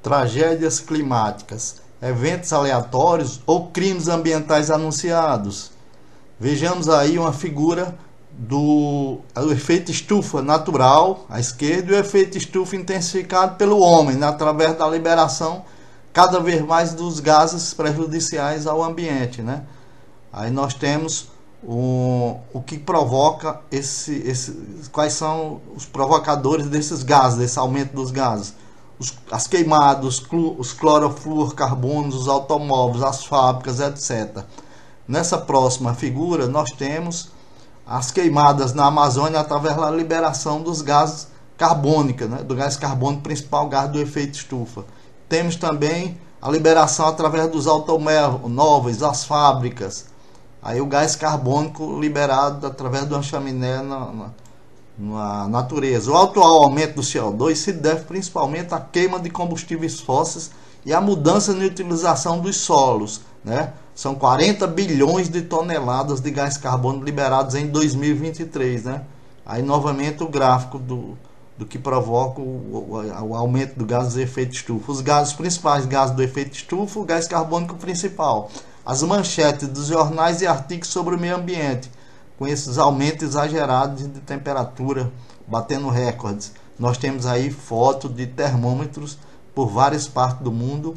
tragédias climáticas, eventos aleatórios ou crimes ambientais anunciados. Vejamos aí uma figura do efeito estufa natural à esquerda e o efeito estufa intensificado pelo homem, né, através da liberação cada vez mais dos gases prejudiciais ao ambiente, né? Aí nós temos o que provoca quais são os provocadores desses gases, desse aumento dos gases. As queimadas, os clorofluorcarbonos, os automóveis, as fábricas, etc. Nessa próxima figura, nós temos as queimadas na Amazônia através da liberação dos gases carbônicos, né? Do gás carbônico principal, gás do efeito estufa. Temos também a liberação através dos automóveis, as fábricas. Aí o gás carbônico liberado através de uma chaminé na natureza. O atual aumento do CO2 se deve principalmente à queima de combustíveis fósseis e à mudança na utilização dos solos, né? São 40 bilhões de toneladas de gás carbônico liberados em 2023, né? Aí novamente o gráfico do que provoca o aumento do gás do efeito estufa. Os principais gases do efeito estufa, o gás carbônico principal. As manchetes dos jornais e artigos sobre o meio ambiente, com esses aumentos exagerados de temperatura, batendo recordes. Nós temos aí fotos de termômetros por várias partes do mundo,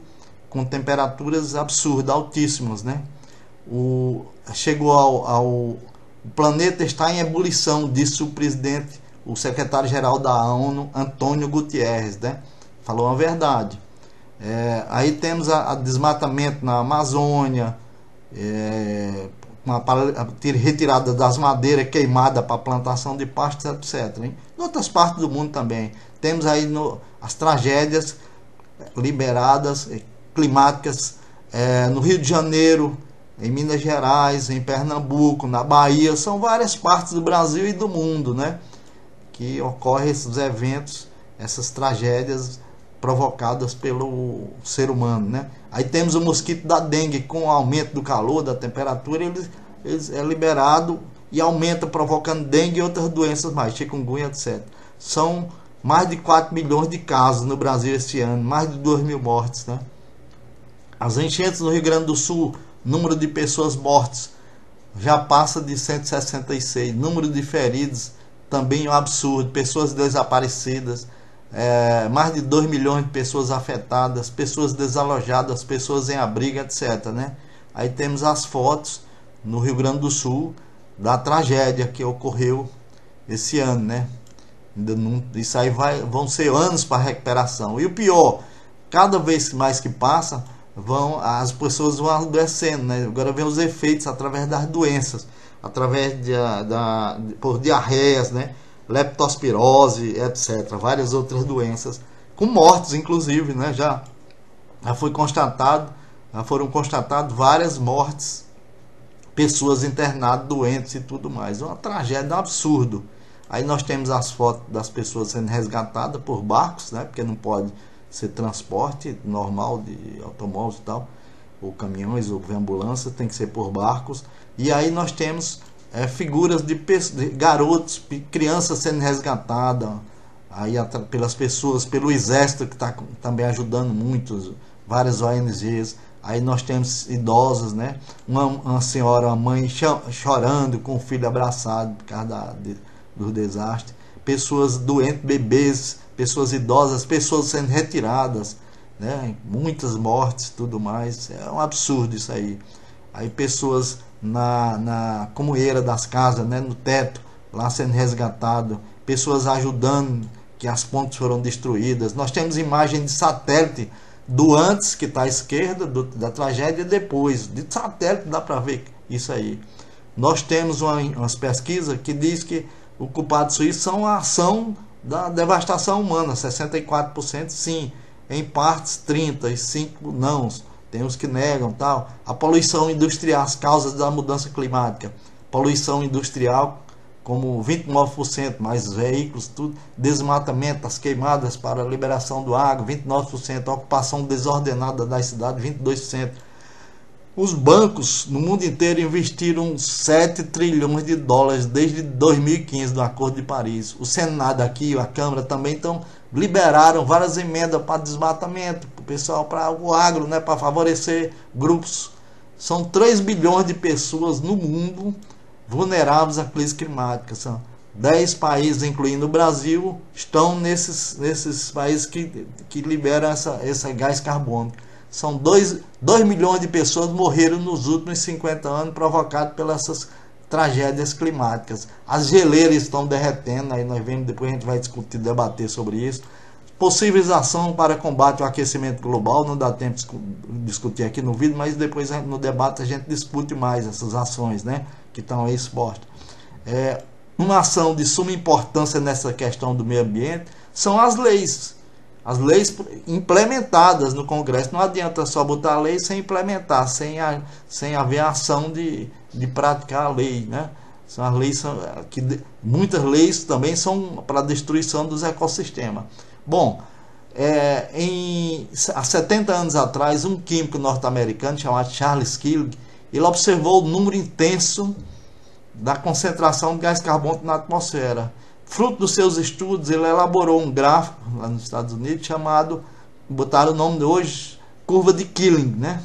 com temperaturas absurdas, altíssimas, né? O planeta está em ebulição, disse o secretário-geral da ONU, Antônio Guterres, né? Falou a verdade. Aí temos a desmatamento na Amazônia, retirada das madeiras queimada para plantação de pastos, etc. Hein? Em outras partes do mundo também. Temos aí as tragédias liberadas, climáticas, no Rio de Janeiro, em Minas Gerais, em Pernambuco, na Bahia. São várias partes do Brasil e do mundo, né, que ocorrem esses eventos, essas tragédias provocadas pelo ser humano, né? Aí temos o mosquito da dengue, com o aumento do calor, da temperatura, ele é liberado e aumenta, provocando dengue e outras doenças mais, chikungunya, etc. São mais de 4 milhões de casos no Brasil este ano, mais de 2 mil mortes, né? As enchentes no Rio Grande do Sul, número de pessoas mortas já passa de 166, número de feridos também é um absurdo, pessoas desaparecidas, mais de 2 milhões de pessoas afetadas, pessoas desalojadas, pessoas em abrigo, etc, né? Aí temos as fotos no Rio Grande do Sul da tragédia que ocorreu esse ano, né? Isso aí vão ser anos para recuperação. E o pior, cada vez mais que passa, as pessoas vão adoecendo, né? Agora vem os efeitos através das doenças, através por diarreias, né? Leptospirose, etc. Várias outras doenças, com mortes inclusive, né? Já foram constatadas várias mortes, pessoas internadas, doentes e tudo mais. É uma tragédia, um absurdo. Aí nós temos as fotos das pessoas sendo resgatadas por barcos, né? Porque não pode ser transporte normal de automóveis e tal, ou caminhões, ou ambulância, tem que ser por barcos. E aí nós temos figuras de garotos, crianças sendo resgatadas aí pelas pessoas, pelo exército, que está também ajudando muito, várias ONGs. Aí nós temos idosos, né? Uma senhora, uma mãe chorando com o filho abraçado por causa do desastre. Pessoas doentes, bebês, pessoas idosas, pessoas sendo retiradas, né? Muitas mortes, tudo mais. É um absurdo isso aí. Aí pessoas na comoeira das casas, né? No teto, lá sendo resgatado. Pessoas ajudando, que as pontes foram destruídas. Nós temos imagem de satélite do antes, que está à esquerda da tragédia, e depois de satélite dá para ver isso aí. Nós temos umas pesquisas que diz que o culpado suíço são a ação da devastação humana, 64% sim, em partes 35% não, tem os que negam, tal. A poluição industrial, as causas da mudança climática, poluição industrial como 29%, mais veículos, tudo, desmatamento, as queimadas para a liberação do água, 29%, ocupação desordenada das cidades, 22%. Os bancos no mundo inteiro investiram 7 trilhões de dólares desde 2015 no Acordo de Paris. O Senado aqui, a Câmara também estão liberaram várias emendas para desmatamento, para o pessoal, para o agro, né, para favorecer grupos. São 3 bilhões de pessoas no mundo vulneráveis à crise climática. São 10 países, incluindo o Brasil, estão nesses países que liberam esse gás carbônico. São 2 milhões de pessoas morreram nos últimos 50 anos provocados pelas essas tragédias climáticas. As geleiras estão derretendo, aí nós vemos, depois a gente vai discutir, debater sobre isso. Possíveis ações para combate ao aquecimento global, não dá tempo de discutir aqui no vídeo, mas depois no debate a gente discute mais essas ações, né, que estão aí expostas. Uma ação de suma importância nessa questão do meio ambiente são as leis. As leis implementadas no Congresso. Não adianta só botar a lei sem implementar, sem haver ação de praticar a lei, né? São as leis muitas leis também são para a destruição dos ecossistemas. Bom, há 70 anos atrás, um químico norte-americano chamado Charles Killig, ele observou o número intenso da concentração de gás carbônico na atmosfera. Fruto dos seus estudos, ele elaborou um gráfico lá nos Estados Unidos chamado, botaram o nome de hoje, curva de Killing, né?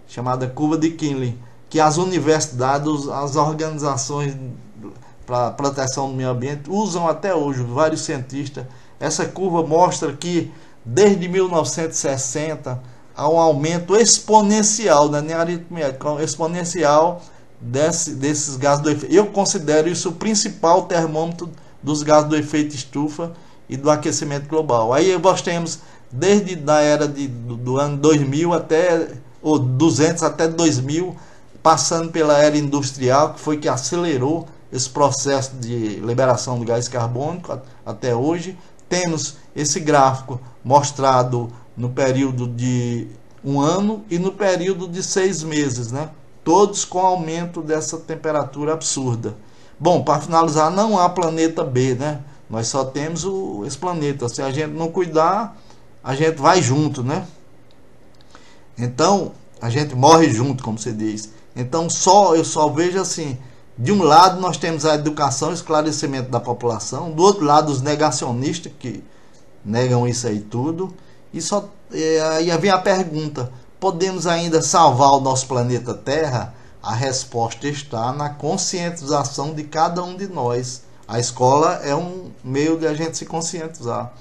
Chamada curva de Killing, que as universidades, as organizações para proteção do meio ambiente usam até hoje, vários cientistas. Essa curva mostra que desde 1960 há um aumento exponencial, né? Nem aritmético, exponencial desses gases do efeito. Eu considero isso o principal termômetro dos gases do efeito estufa e do aquecimento global. Aí nós temos desde da era do ano 2000 ou 200 até 2000, passando pela era industrial, que foi que acelerou esse processo de liberação do gás carbônico até hoje. Temos esse gráfico mostrado no período de 1 ano e no período de 6 meses, né? Todos com aumento dessa temperatura absurda. Bom, para finalizar, não há planeta B, né? Nós só temos esse planeta. Se a gente não cuidar, a gente vai junto, né? Então, a gente morre junto, como se diz. Então, eu só vejo assim, de um lado nós temos a educação e esclarecimento da população, do outro lado os negacionistas, que negam isso aí tudo, e aí vem a pergunta: podemos ainda salvar o nosso planeta Terra? A resposta está na conscientização de cada um de nós. A escola é um meio de a gente se conscientizar.